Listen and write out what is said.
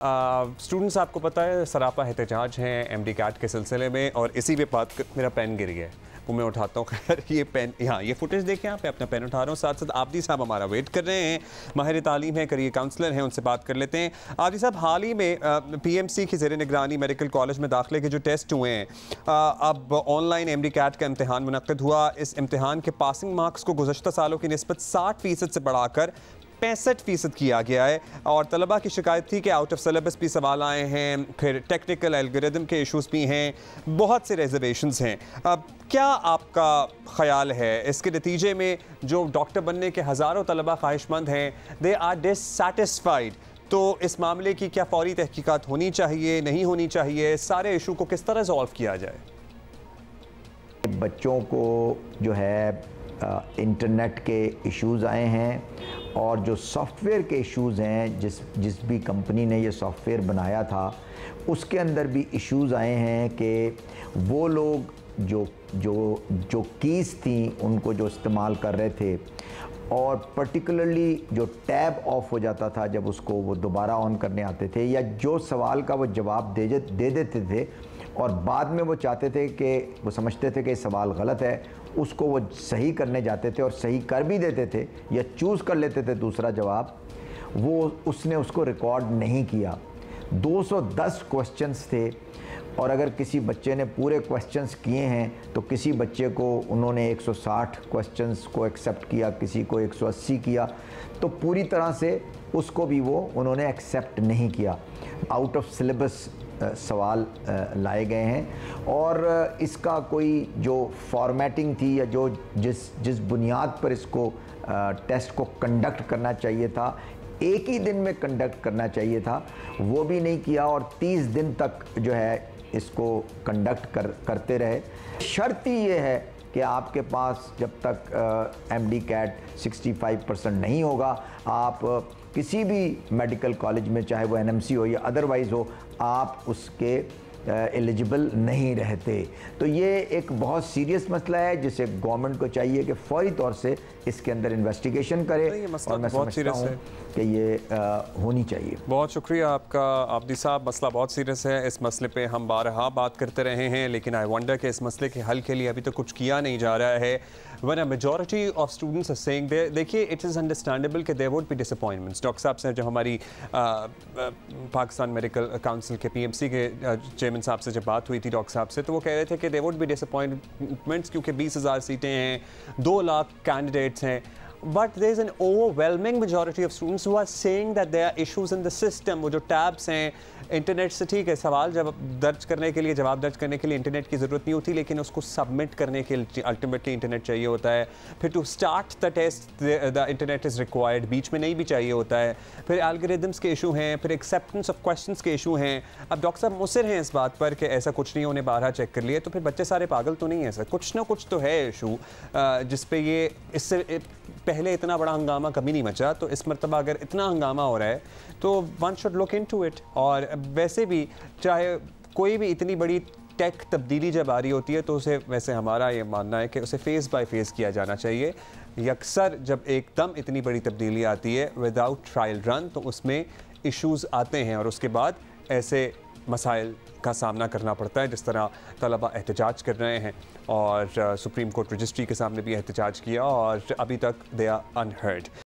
Students आपको पता है सरापा एहतजाज हैं एमडी कैट के सिलसिले में, और इसी पे बात मेरा पेन गिर गया है, वो मैं उठाता हूँ। खैर ये पेन, यहाँ ये फुटेज देखें, यहाँ पे अपना पेन उठा रहा हूँ। साथ साथ आबदी साहब हमारा वेट कर रहे हैं, माहिर तालीम है, करियर काउंसलर हैं, उनसे बात कर लेते हैं। आबदी साहब, हाल ही में पीएमसी की ज़ेर निगरानी मेडिकल कॉलेज में दाखिले के जो टेस्ट हुए हैं, अब ऑनलाइन एमडी कैट का इम्तहान मुनक्किद हुआ। इस इम्तहान के पासिंग मार्क्स को गुज़श्ता सालों की निस्बत 60% से बढ़ाकर 65% किया गया है, और तलबा की शिकायत थी कि आउट ऑफ सिलेबस भी सवाल आए हैं, फिर टेक्निकल एल्गोरिदम के इशूज़ भी हैं, बहुत से रिजर्वेशंस हैं। अब क्या आपका ख्याल है इसके नतीजे में जो डॉक्टर बनने के हज़ारों तलबा ख्वाहिशमंद हैं, दे आर डिससैटिस्फाइड, तो इस मामले की क्या फौरी तहकीकात होनी चाहिए, नहीं होनी चाहिए? सारे इशू को किस तरह सॉल्व किया जाए? बच्चों को जो है इंटरनेट के इश्यूज़ आए हैं, और जो सॉफ्टवेयर के इश्यूज़ हैं, जिस भी कंपनी ने ये सॉफ्टवेयर बनाया था उसके अंदर भी इश्यूज़ आए हैं कि वो लोग जो कीज़ थी उनको जो इस्तेमाल कर रहे थे, और पर्टिकुलरली जो टैब ऑफ हो जाता था जब उसको वो दोबारा ऑन करने आते थे, या जो सवाल का वो जवाब दे देते थे और बाद में वो चाहते थे कि वो समझते थे कि सवाल गलत है, उसको वो सही करने जाते थे और सही कर भी देते थे या चूज़ कर लेते थे दूसरा जवाब, उसने उसको रिकॉर्ड नहीं किया। 210 क्वेश्चंस थे, और अगर किसी बच्चे ने पूरे क्वेश्चंस किए हैं तो किसी बच्चे को उन्होंने 160 क्वेश्चंस को एक्सेप्ट किया, किसी को 180 किया, तो पूरी तरह से उसको भी वो उन्होंने एक्सेप्ट नहीं किया। आउट ऑफ सिलेबस सवाल लाए गए हैं, और इसका कोई जो फॉर्मेटिंग थी या जो जिस बुनियाद पर इसको टेस्ट को कंडक्ट करना चाहिए था, एक ही दिन में कंडक्ट करना चाहिए था, वो भी नहीं किया, और 30 दिन तक जो है इसको कंडक्ट करते रहे। शर्त ही ये है कि आपके पास जब तक एमडी कैट 65% नहीं होगा, आप किसी भी मेडिकल कॉलेज में, चाहे वो एनएमसी हो या अदरवाइज़ हो, आप उसके एलिजिबल नहीं रहते। तो ये एक बहुत सीरियस मसला है जिसे गवर्नमेंट को चाहिए कि फौरी तौर से इसके अंदर इन्वेस्टिगेशन करे, और मैं समझता हूँ कि ये होनी चाहिए। बहुत शुक्रिया आपका आबदी साहब। मसला बहुत सीरियस है, इस मसले पे हम बारहा बात करते रहे हैं, लेकिन आई वंडर कि इस मसले के हल के लिए अभी तक कुछ किया नहीं जा रहा है। When a majority of students are saying देखिए, इट इज़ अंडरस्टैंडेबल कि there would be disappointments. Doctor साहब से जो हमारी पाकिस्तान मेडिकल काउंसिल के पीएमसी के चेयरमैन साहब से जब बात हुई थी डॉक्टर साहब से, तो वो कह रहे थे कि देयर वुड बी डिसअपॉइंटमेंट्स, क्योंकि 20,000 सीटें हैं, 2 लाख कैंडिडेट्स हैं, but there is an overwhelming majority of students who are saying that there are issues in the system। वो जो टैब्स हैं इंटरनेट से, ठीक है, सवाल जब दर्ज करने के लिए, जवाब दर्ज करने के लिए इंटरनेट की ज़रूरत नहीं होती, लेकिन उसको सबमिट करने के लिए अल्टीमेटली इंटरनेट चाहिए होता है। फिर to start the test the internet is required, बीच में नहीं भी चाहिए होता है। फिर एल्गोरिदम्स के इशू हैं, फिर एक्सेप्टेंस ऑफ क्वेश्चंस के इशू हैं। अब डॉक्टर साहब मुसर हैं इस बात पर कि ऐसा कुछ नहीं, उन्हें बारहा चेक कर लिया, तो फिर बच्चे सारे पागल तो नहीं है सर? कुछ ना कुछ तो है इशू जिस पे ये, इससे पहले इतना बड़ा हंगामा कभी नहीं मचा, तो इस मरतबा अगर इतना हंगामा हो रहा है तो one should look into it. और वैसे भी चाहे कोई भी इतनी बड़ी टेक तब्दीली जब आ रही होती है, तो उसे, वैसे हमारा ये मानना है कि उसे फेज़ बाय फेज़ किया जाना चाहिए। यकसर जब एकदम इतनी बड़ी तब्दीली आती है विदाउट ट्रायल रन, तो उसमें इश्यूज़ आते हैं, और उसके बाद ऐसे मसाइल का सामना करना पड़ता है, जिस तरह तलबा एहतजाज कर रहे हैं, और सुप्रीम कोर्ट रजिस्ट्री के सामने भी एहतजाज किया, और अभी तक दे आर अनहर्ड।